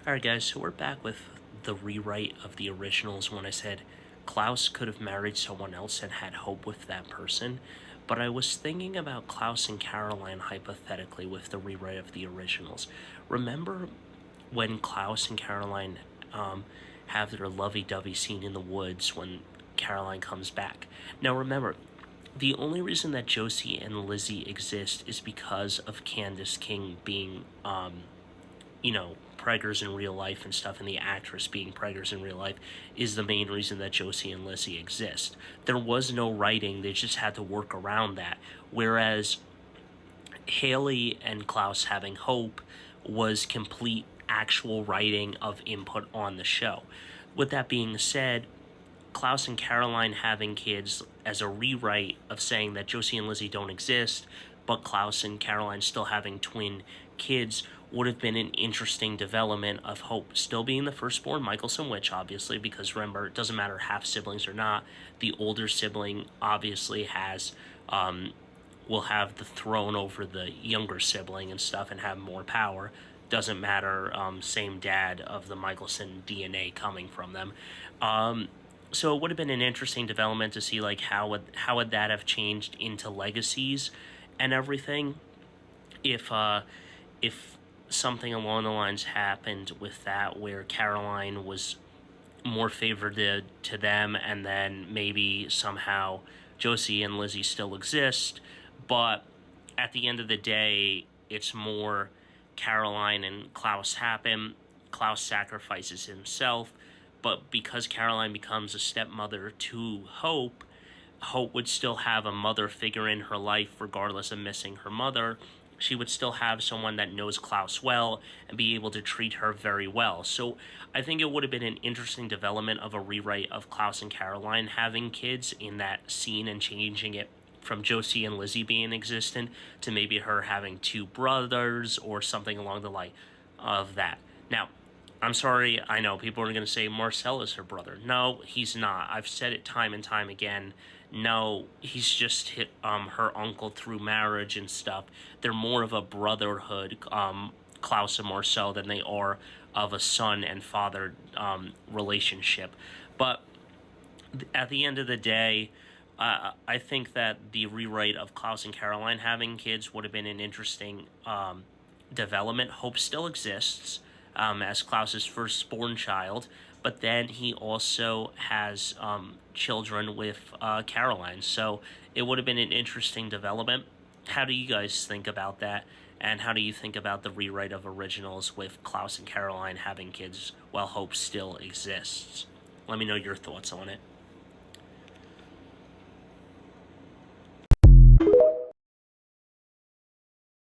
Alright guys, so we're back with the rewrite of the originals when I said Klaus could have married someone else and had hope with that person. But I was thinking about Klaus and Caroline hypothetically with the rewrite of the originals. Remember when Klaus and Caroline have their lovey-dovey scene in the woods when Caroline comes back? Now remember, the only reason that Josie and Lizzie exist is because of Candace King being preggers in real life and stuff, and the actress being preggers in real life is the main reason that Josie and Lizzie exist. There was no writing, they just had to work around that. Whereas Haley and Klaus having hope was complete actual writing of input on the show. With that being said, Klaus and Caroline having kids as a rewrite of saying that Josie and Lizzie don't exist, but Klaus and Caroline still having twin kids would have been an interesting development of Hope still being the firstborn Michelson witch, obviously, because remember, it doesn't matter half siblings or not. The older sibling obviously will have the throne over the younger sibling and stuff and have more power. Doesn't matter, same dad of the Michelson DNA coming from them. So it would have been an interesting development to see like how would that have changed into legacies and everything if something along the lines happened with that where Caroline was more favored to them, and then maybe somehow Josie and Lizzie still exist, but at the end of the day it's more Caroline and Klaus happen. Klaus sacrifices himself, but because Caroline becomes a stepmother to Hope, Hope would still have a mother figure in her life regardless of missing her mother. She would still have someone that knows Klaus well and be able to treat her very well. So I think it would have been an interesting development of a rewrite of Klaus and Caroline having kids in that scene and changing it from Josie and Lizzie being existent to maybe her having two brothers or something along the line of that. Now, I'm sorry, I know people are going to say Marcel is her brother. No, he's not. I've said it time and time again. No, he's just her uncle through marriage and stuff. They're more of a brotherhood, Klaus and Marcel, than they are of a son and father relationship. But at the end of the day, I think that the rewrite of Klaus and Caroline having kids would have been an interesting development. Hope still exists as Klaus's firstborn child, but then he also has children with Caroline, so it would have been an interesting development. How do you guys think about that, and how do you think about the rewrite of originals with Klaus and Caroline having kids while Hope still exists? Let me know your thoughts on it.